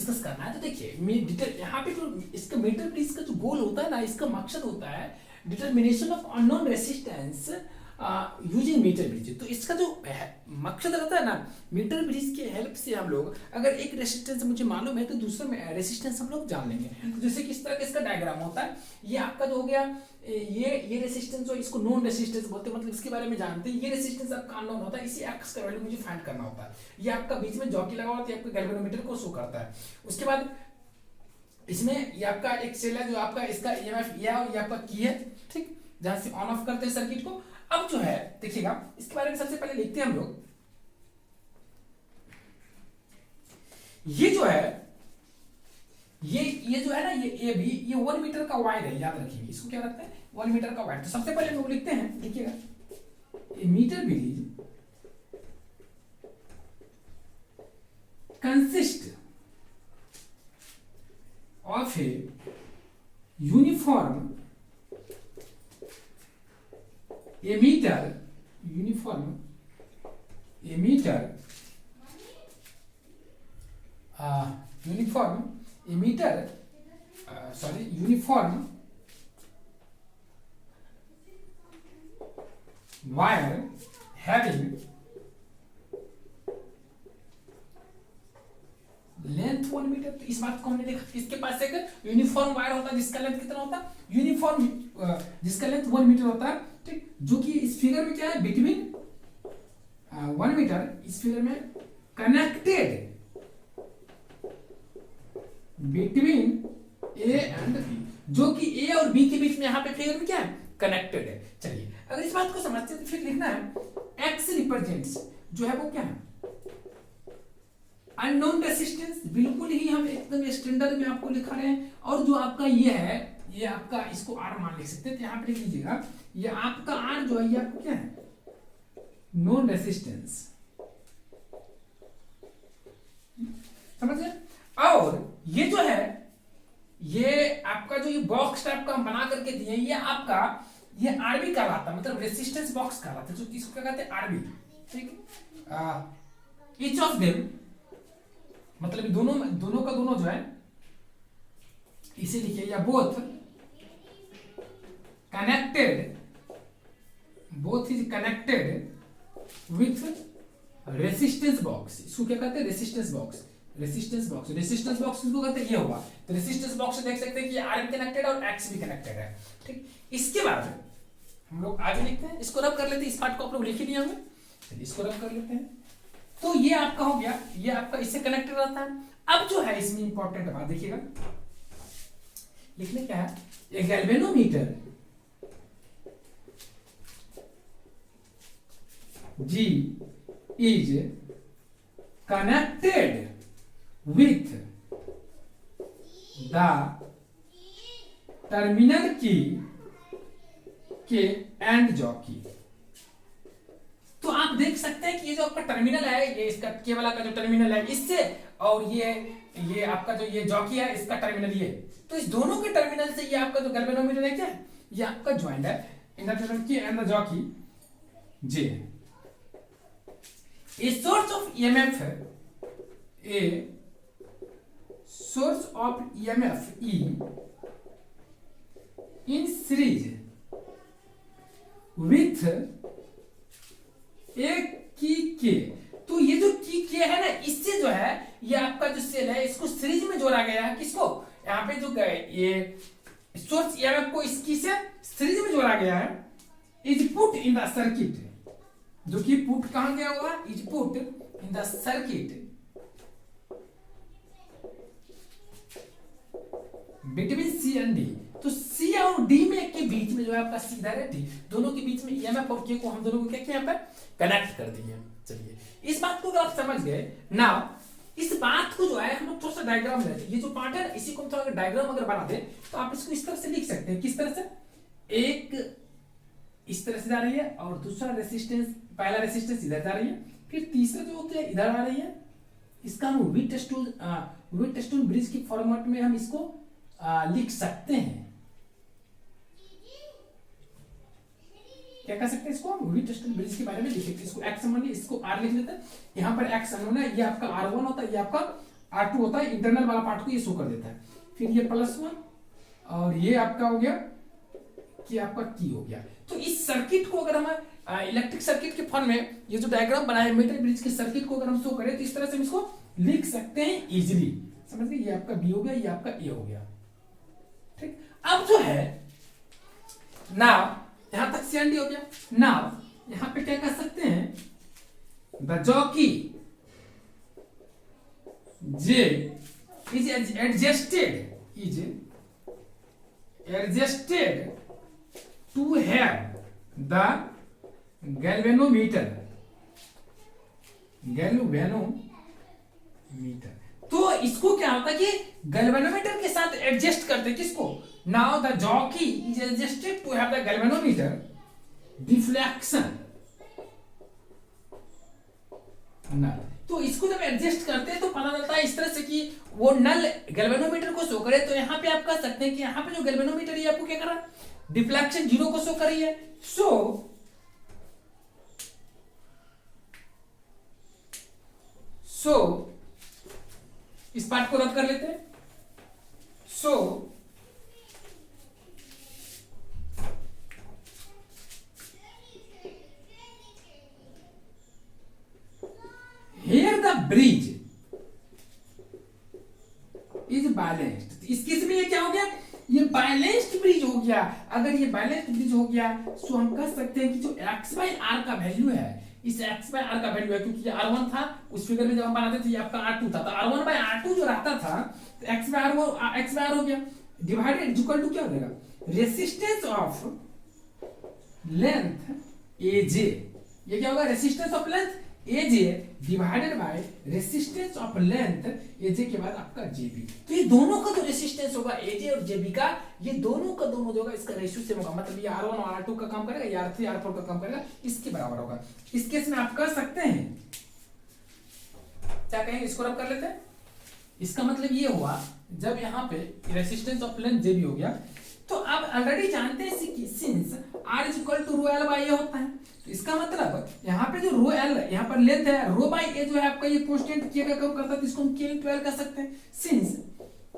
Discuss करना है। तो देखिए यहाँ पे जो इसका मीटर ब्रिज का जो गोल होता है ना, इसका मकसद होता है determination of unknown resistance using metre bridge. तो इसका जो मकसद रहता है ना, मीटर ब्रिज के हेल्प से हम लोग अगर एक रेसिस्टेंस मुझे मालूम है तो दूसरा रेसिस्टेंस हम लोग जान लेंगे। तो जैसे किस तरह का इसका डायग्राम होता है, ये आपका जो हो गया ये रेसिस्टेंस, जो इसको नॉन रेसिस्टेंस बोलते हैं, मतलब इसके बारे में जानते हैं। ये रेसिस्टेंस आपका अननोन होता है, इसी एक्स का वैल्यू मुझे फाइंड करना होता है। ये आपका बीच में जॉकी लगा होता है, आपका गैल्वेनोमीटर को शो करता है। उसके बाद इसमें ये आपका एक सेल है जो आपका इसका ईएमएफ ये है और ये आपका की है, ठीक, जहां से ऑन ऑफ करते हैं सर्किट को। अब जो है देखिएगा इसके बारे में सबसे पहले लिखते हैं हम लोग, ये जो है ये जो है ना ये भी ये 1 मीटर का वायर है, याद रखिए इसको क्या रखते हैं 1 मीटर का वायर। तो सबसे पहले हम लोग लिखते हैं, देखिएगा ये metre bridge consist of a uniform emitter uniform emitter uniform emitter uniform wire having length 1 metre. तो इस बात को हमने देखा, इसके पास एक यूनिफॉर्म वायर होता है जिसका लेंथ कितना होता है, यूनिफॉर्म जिसका लेंथ 1 मीटर होता है, ठीक, जो कि इस फिगर में क्या है बिटवीन 1 मीटर, इस फिगर में connected between A and B, जो कि ए और बी के बीच में यहाँ पे फिगर में क्या है कनेक्टेड है। चलिए अगर इस बात को समझते हैं तो फिर लिखना है एक्स रिप्रेजेंट्स, जो है वो क्या है अननोन रेसिस्टेंस, बिल्कुल ही हम एकदम स्टैंडर्ड में आपको लिखा रहे हैं। और जो आपका ये है ये आपका इसको आर मान लिख सकते हैं, तो यहाँ पे लिख लीजिएगा ये आपका आर जो है ये आपको क्या है नॉन रेसिस्टेंस, समझ गए। और ये जो है ये आपका जो ये बॉक्स टाइप का हम बना करके दिए, ये आपका ये आरबी कहलाता है, मतलब रेसिस्टेंस बॉक्स कहलाता है, जो किसको क्या कहते हैं आरबी, ठीक। ईच ऑफ देम मतलब दोनों का दोनों जो है इसे लिखिए या both is connected with resistance box. इसको क्या कहते हैं रेसिस्टेंस बॉक्स इसको कहते हैं ये होगा। तो रेसिस्टेंस बॉक्स देख सकते हैं कि आर भी कनेक्टेड और एक्स भी कनेक्टेड है, ठीक। इसके बाद हम लोग आगे लिखते हैं, इसको रब कर लेते हैं, इस पार्ट को आप लोग लिख ही दिए होंगे, इसको रब कर लेते हैं। तो ये आपका हो गया, ये आपका इससे कनेक्टेड रहता है। अब जो है इसमें इंपॉर्टेंट बात देखिएगा, लिखने क्या है, ये galvanometer G is connected with the terminal key के एंड जॉकी। तो आप देख सकते हैं कि ये जो आपका टर्मिनल है, ये इसका के वाला का जो टर्मिनल है इससे, और ये आपका जो ये जॉकी है इसका टर्मिनल ये, तो इस दोनों के टर्मिनल से ये आपका जो गैल्वेनोमीटर है क्या है ये आपका ज्वाइंट है in the terminal key and the jockey J. A source of EMF है, a source of EMF E in series with एक की के। तो ये जो की के है ना, इससे जो है ये आपका जो सेल है इसको सीरीज में जोड़ा गया है। किसको, यहाँ पे जो ये सोर्स ईएमएफ को इसकी से सीरीज में जोड़ा गया है। Is put in the circuit, जो कि पुट कहां गया होगा, is put in the circuit between C and D. तो सी और डी में के बीच में जो है आपका सीधा है डी, दोनों के बीच में ईएमएफ और के को हम दोनों को क्या किया यहाँ पर कनेक्ट कर दिए। चलिए इस बात को अगर आप समझ गए ना, इस बात को जो है हम लोग थोड़ा सा डायग्राम लेते हैं। ये जो पार्ट है इसी को हम थोड़ा डायग्राम अगर बना दे तो आप इसको इस तरह से लिख सकते हैं। किस तरह से, एक इस तरह से जा रही है और दूसरा रेसिस्टेंस, पहला रेसिस्टेंस इधर जा रही है, फिर तीसरा जो होता है इधर आ रही है। इसका हम व्हिटस्टोन ब्रिज की फॉर्मेट में हम इसको लिख सकते हैं। क्या कर सकते हैं इसको, हम व्हिटस्टोन ब्रिज के बारे में लिख सकते हैं। इसको एक्स मान लिया, इसको आर लिख लेते हैं। यहाँ पर एक्स अननोन है, ये आपका R1 होता है, ये आपका R2 होता है, इंटरनल वाला पार्ट को ये शो कर देता है। फिर ये +1 और ये आपका हो गया कि आपका की हो गया। तो इस सर्किट को अगर हम इलेक्ट्रिक सर्किट के फॉर्म में ये जो डायग्राम बनाया है मीटर ब्रिज के सर्किट को अगर हम शो करें तो इस तरह से हम इसको लिख सकते हैं इजीली, समझ गए। ये आपका बी हो गया, ये आपका ए हो गया, ठीक। अब जो है नाउ यहां तक CND हो गया। नाउ यहां पे क्या कर सकते हैं, the jockey J is adjusted to have the galvanometer। तो इसको क्या होता है कि गैल्वेनोमीटर के साथ एडजस्ट करते हैं किसको, now the jockey is adjusted to have the galvanometer deflection null. तो इसको जब एडजस्ट करते हैं तो पता चलता है इस तरह से कि वो नल गैल्वेनोमीटर को शो करे। तो यहां पे आप कह सकते हैं कि यहां पे जो गैल्वेनोमीटर है आपको क्या कर रहा है, डिफ्लेक्शन 0 को शो कर रही है। सो इस पार्ट को रद्द कर लेते हैं। Here the bridge is balanced। इस केस में ये क्या हो गया, ये बैलेंस्ड ब्रिज हो गया। अगर ये बैलेंस्ड ब्रिज हो गया तो हम कह सकते हैं कि जो x/r का वैल्यू है, इस x/r का वैल्यू है, क्योंकि ये R1 था उस फिगर में जब हम बनाते थे ये आपका R2 था, तो R1/R2 जो रहता था तो x/r वो x/r हो गया, डिवाइडेड इक्वल टू क्या हो जाएगा, रेसिस्टेंस ऑफ लेंथ AJ। ये क्या होगा, resistance of length AJ divided by resistance of length AJ के बाद आपका JB। तो ये दोनों का जो रेसिस्टेंस होगा AJ और JB का, ये दोनों का दोनों जो होगा इसका रेशियो सेम होगा, मतलब ये R1 और R2 का काम करेगा, ये R3 R4 का काम करेगा, इसके बराबर होगा। इस केस में आप कह सकते हैं, क्या कहेंगे, इसको रब कर लेते हैं। इसका मतलब ये हुआ जब यहाँ पे रेसिस्टेंस ऑफ लेंथ JB हो गया, तो आप ऑलरेडी जानते हैं since R is equal to rho L by A होता है, तो इसका मतलब यहाँ पे जो रो एल यहाँ पर लेंथ है, रो बाई ए जो है आपका ये कांस्टेंट के का कम करता है, तो इसको हम के इंटू एल कर सकते हैं। सिंस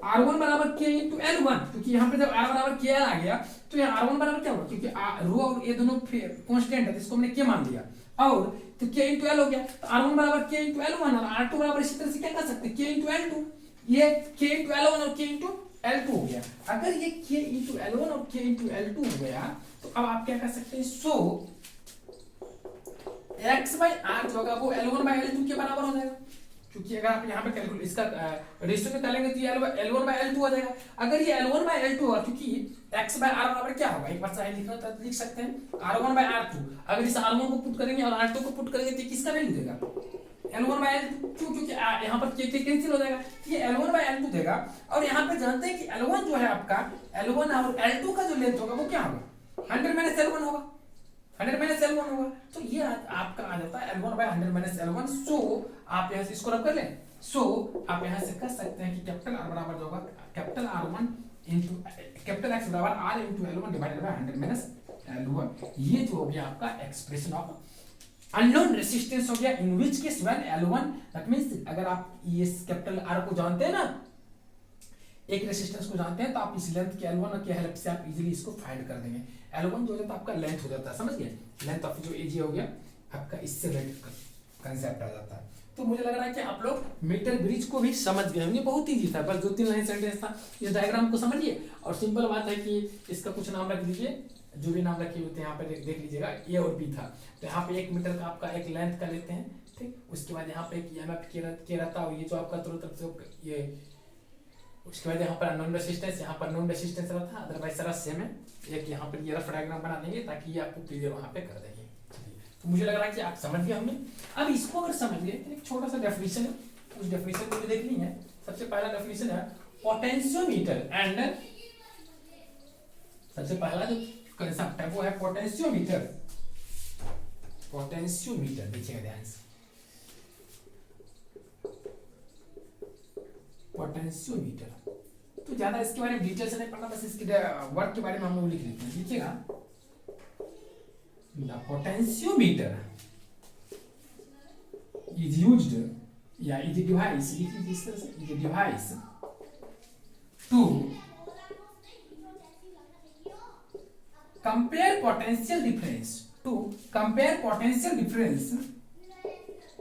R1 बराबर के इंटू L1, क्योंकि यहाँ पे जब R बराबर के एल आ गया तो यहाँ R1 बराबर क्या होगा, क्योंकि रो और ए दोनों कांस्टेंट है तो इसको हमने के मान लिया, और तो के इंटू एल हो गया, तो R1 बराबर के इंटू L1 और R2 बराबर इसी तरह से क्या कर सकते हैं, के इंटू L2। ये के इंटू L1 और के इंटू L2 हो गया। अगर ये k इंटू L1 और k इंटू L2 हो गया तो अब आप क्या कर सकते हैं, सो x/r जो होगा वो L1/L2 के बराबर हो जाएगा, क्योंकि अगर आप यहाँ पे कैलकुलेट इसका रेशियो निकालेंगे तो ये L1/L2 हो जाएगा। अगर ये L1/L2 होगा, क्योंकि x/r बराबर क्या होगा, एक बार चाहे लिखना तो लिख सकते हैं R1/R2। अगर इस R1 को पुट करेंगे और R2 को पुट करेंगे तो किसका वैल्यू देगा, L1/L2, क्योंकि यहाँ पर k कैंसिल हो जाएगा, ये L1/L2 देगा। और यहाँ पे जानते हैं कि L1 जो है आपका, L1 और L2 का जो लेंथ होगा वो क्या होगा, 100 - L1 होगा, 100 - L1 होगा। तो ये आपका आ जाता है L1/100 - L1। सो आप यहाँ से इसको रब कर लें, सो आप यहाँ से कर सकते हैं कि कैपिटल R बराबर जो होगा capital R1 into capital X बराबर R into L1 divided by 100 - L1। ये जो हो गया आपका एक्सप्रेशन ऑफ अननोन रेसिस्टेंस हो गया, in which case when L1, that means अगर आप ये कैपिटल R को जानते हैं ना, एक रेसिस्टेंस को जानते हैं, तो आप इस लेंथ के L1 की हेल्प से आप इजीली इसको फाइंड कर देंगे। L1 जो होता है आपका लेंथ हो जाता है, समझ गए, लेंथ ऑफ जो AJ हो गया आपका, इससे रिलेटेड कांसेप्ट आ जाता है। तो मुझे लग रहा है कि आप लोग मीटर ब्रिज को भी समझ गए होंगे, बहुत ईजी था, बस 2-3 लाइन सेंटेंस था। इस डायग्राम को समझिए और सिंपल बात है कि इसका कुछ नाम रख दीजिए, जो भी नाम रखे होते हैं यहाँ पे देख लीजिएगा, ए और बी था। तो यहाँ पे 1 मीटर का आपका एक लेंथ का लेते हैं, ठीक। उसके बाद यहाँ पे एक EMF के रहता है, ये जो आपका दोनों तरफ से ये, उसके बाद यहाँ पर नॉन रेसिस्टेंस, यहाँ पर नॉन रेसिस्टेंस रहता है, अदरवाइज सारा सेम है। एक यहाँ पर ये रफ डायग्राम बना देंगे ताकि ये आपको क्लियर वहाँ पे कर देंगे। तो मुझे लग रहा है कि आप समझ गए होंगे। अब इसको अगर समझ गए, एक छोटा सा डेफिनेशन है, उस डेफिनेशन को भी देखनी है। सबसे पहला डेफिनेशन है पोटेंशियोमीटर एंड, सबसे पहला जो कंसेप्ट है वो है पोटेंशियोमीटर। पोटेंशियोमीटर देखिएगा ध्यान से, पोटेंशियोमीटर तो ज्यादा इसके बारे में डिटेल से नहीं पढ़ना, बस इसके वर्क के बारे में हम लोग लिख लेते हैं। लिखिएगा, द पोटेंशियोमीटर इज यूज्ड या इज ए डिवाइस, इस तरह से is a device to compare potential difference, to compare potential difference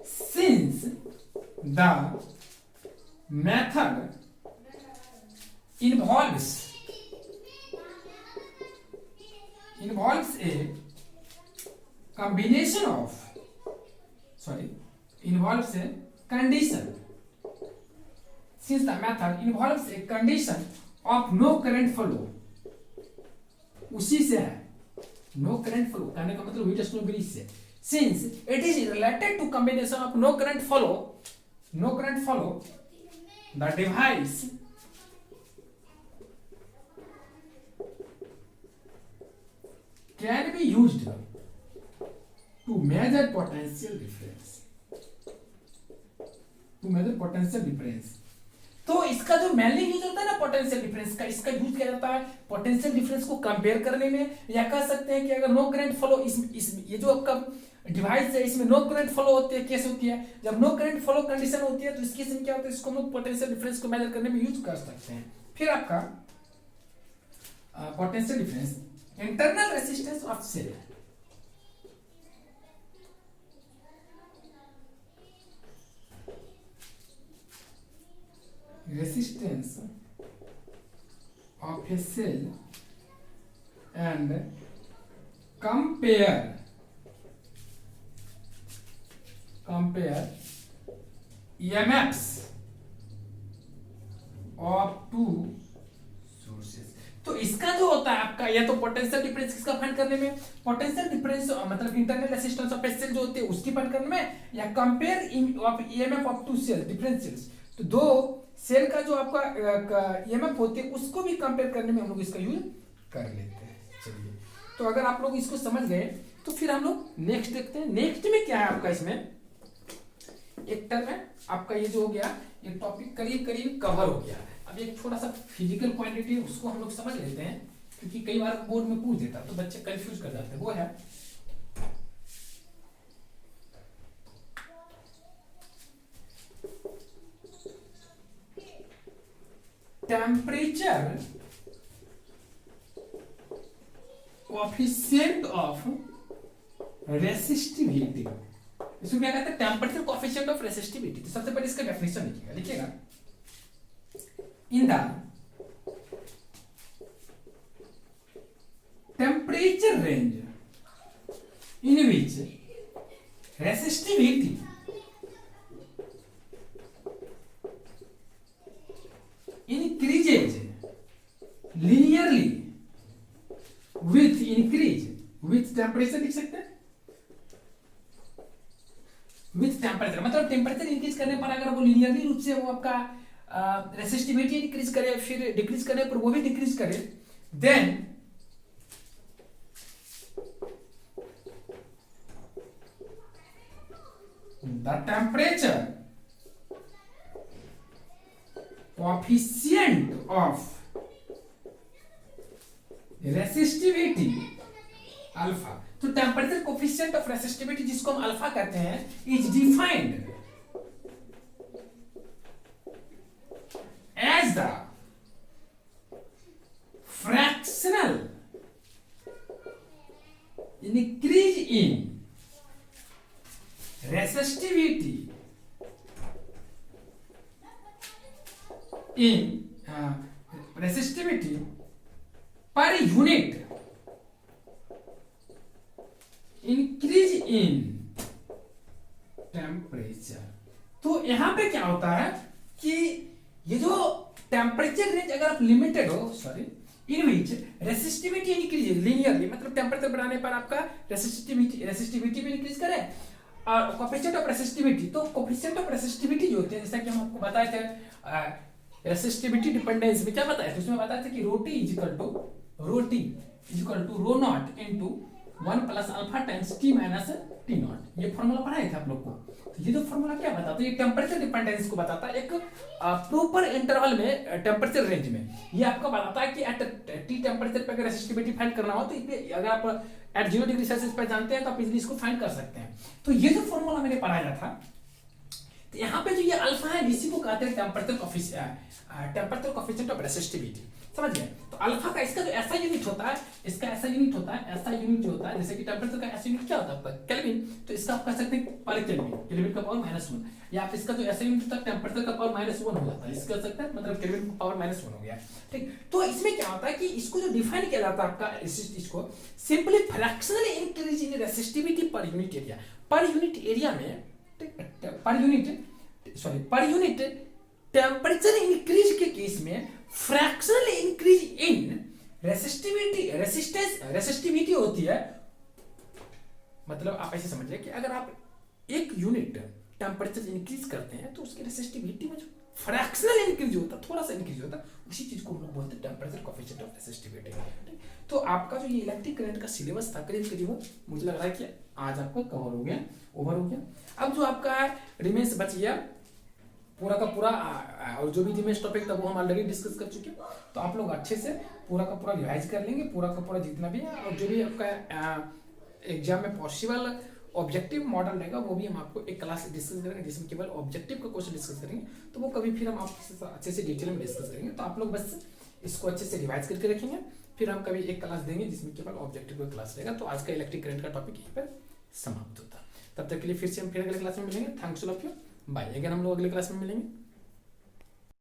since the method involves a combination of, involves a condition, since the method involves a condition of no current flow, उसी से है no current flow कहने का मतलब heat stone bridge से, since it is related to combination of no current flow, the device can be used to measure potential difference, तो इसका जो मेनली यूज होता है ना पोटेंशियल डिफरेंस का, इसका यूज किया जाता है पोटेंशियल डिफरेंस को कंपेयर करने में, या कह सकते हैं कि अगर नो करंट फ्लो इस ये जो आपका डिवाइस है इसमें नो करंट फ्लो होती है, केस होती है, जब नो करंट फ्लो कंडीशन होती है तो इस केस में क्या होता है, इसको हम लोग पोटेंशियल डिफरेंस को मेजर करने में यूज कर सकते हैं। फिर आपका potential difference internal resistance of cell, resistance of a cell and compare EMFs of two sources। तो इसका जो होता है आपका, या तो पोटेंशियल डिफरेंस किसका फाइंड करने में, पोटेंशियल डिफरेंस मतलब internal resistance of a cell जो होती है उसकी फाइंड करने में, या compare of EMF of two cell different cells, तो दो सेल का जो आपका EMF होती है उसको भी कंपेयर करने में हम लोग इसका यूज कर लेते हैं। चलिए, तो अगर आप लोग इसको समझ गए तो फिर हम लोग नेक्स्ट देखते हैं। नेक्स्ट में क्या है आपका, इसमें एक टर्म है आपका ये जो हो गया, ये टॉपिक करीब करीब कवर हो गया। अब एक थोड़ा सा फिजिकल क्वांटिटी उसको हम लोग समझ लेते हैं, क्योंकि कई बार बोर्ड में पूछ देता तो बच्चे कंफ्यूज कर जाते हैं। वो है टेम्परेचर कोएफिशिएंट ऑफ रेसिस्टिविटी। इसको क्या कहते हैं, टेम्परेचर कोएफिशिएंट ऑफ रेसिस्टिविटी। तो सबसे पहले इसका डेफिनेशन लिखिएगा in the temperature range in which resistivity increases linearly with increase with temperature, लिख सकते हैं with temperature, मतलब टेम्परेचर इंक्रीज करने पर अगर वो लिनियरली रूप से वो आपका रेसिस्टिविटी इंक्रीज करे, फिर डिक्रीज करने पर वो भी डिक्रीज करे, then the temperature coefficient of resistivity alpha. तो टेम्परेचर कोएफिशिएंट ऑफ रेसिस्टिविटी जिसको हम अल्फा कहते हैं, is defined as the fractional increase in resistivity in resistivity per unit increase in temperature। तो यहां पे क्या होता है कि ये जो टेम्परेचर रेंज अगर आप लिमिटेड हो, इन विच रेसिस्टिविटी इंक्रीज लिनियरली, मतलब टेम्परेचर बढ़ाने पर आपका रेसिस्टिविटी भी इंक्रीज करे, और कोएफिशिएंट ऑफ रेसिस्टिविटी, तो कोएफिशिएंट ऑफ रेसिस्टिविटी जो होते हैं, जैसा कि हम आपको बताए थे रेसिस्टिविटी डिपेंडेंस में क्या बताया था, उसमें बताया था कि rho T equal to rho naught into 1 plus alpha times T minus T naught. ये फॉर्मूला पढ़ाए थे आप लोग को। तो ये जो फॉर्मूला क्या बताता है, ये टेम्परेचर डिपेंडेंस को बताता है एक प्रॉपर इंटरवल में, टेम्परेचर रेंज में। ये आपको बताता है कि एट टी टेम्परेचर पे अगर रेसिस्टिविटी फाइंड करना हो तो अगर आप एट 0 डिग्री सेल्सियस पे जानते हैं तो आप इजीली इसको फाइंड कर सकते हैं। तो ये जो फॉर्मूला मैंने पढ़ाया था, तो यहाँ पे जो ये अल्फा है इसी को कहते हैं टेम्परेचर कोफिशिएंट ऑफ रेसिस्टिविटी, समझ गए। तो अल्फा का इसका जो ऐसा यूनिट होता है, इसका ऐसा यूनिट होता है, ऐसा यूनिट जो होता है, जैसे कि टेम्परेचर का ऐसा यूनिट क्या होता है आपका केल्विन, तो इसका आप कह सकते हैं पर केल्विन, केल्विन का पावर -1, या आप इसका जो ऐसा यूनिट होता है टेम्परेचर का पावर -1 हो जाता है, इसका कह सकते हैं मतलब केल्विन का पावर -1 हो गया, ठीक। तो इसमें क्या होता है कि इसको जो डिफाइन किया जाता है आपका इसको simply fractional increase in resistivity per unit area, per unit area में, पर यूनिट टेम्परेचर इंक्रीज के केस में फ्रैक्शनल इंक्रीज इन रेसिस्टिविटी होती है। मतलब आप ऐसे समझिए कि अगर आप एक यूनिट टेम्परेचर इंक्रीज करते हैं तो उसकी रेसिस्टिविटी में जो फ्रैक्शनल इंक्रीज होता है, थोड़ा सा इंक्रीज होता है, उसी चीज को हम लोग बोलते हैं टेम्परेचर कोफिशिएंट ऑफ रेसिस्टिविटी। तो आपका जो ये इलेक्ट्रिक करंट का सिलेबस था करीब करीब मुझे लग रहा है कि आज आपका कवर हो गया, ओवर हो गया। अब जो आपका रिमेन्स बच गया पूरा का पूरा, और जो भी रिमेन्स टॉपिक था वो हम ऑलरेडी डिस्कस कर चुके हैं, तो आप लोग अच्छे से पूरा का पूरा रिवाइज कर लेंगे, पूरा का पूरा जितना भी है, और जो भी आपका एग्जाम में पॉसिबल ऑब्जेक्टिव मॉडल रहेगा वो भी हम आपको एक क्लास डिस्कस करेंगे जिसमें केवल ऑब्जेक्टिव का क्वेश्चन डिस्कस करेंगे, तो वो कभी फिर हम आपसे अच्छे से डिटेल में डिस्कस करेंगे। तो आप लोग बस इसको अच्छे से रिवाइज करके रखेंगे, फिर हम कभी एक क्लास देंगे जिसमें केवल ऑब्जेक्टिव का क्लास रहेगा। तो आज का इलेक्ट्रिक करंट का टॉपिक यहीं पर समाप्त होता है। तब तक के लिए फिर से हम फिर अगले क्लास में मिलेंगे। Thanks all of you, bye. Again हम लोग अगले क्लास में मिलेंगे।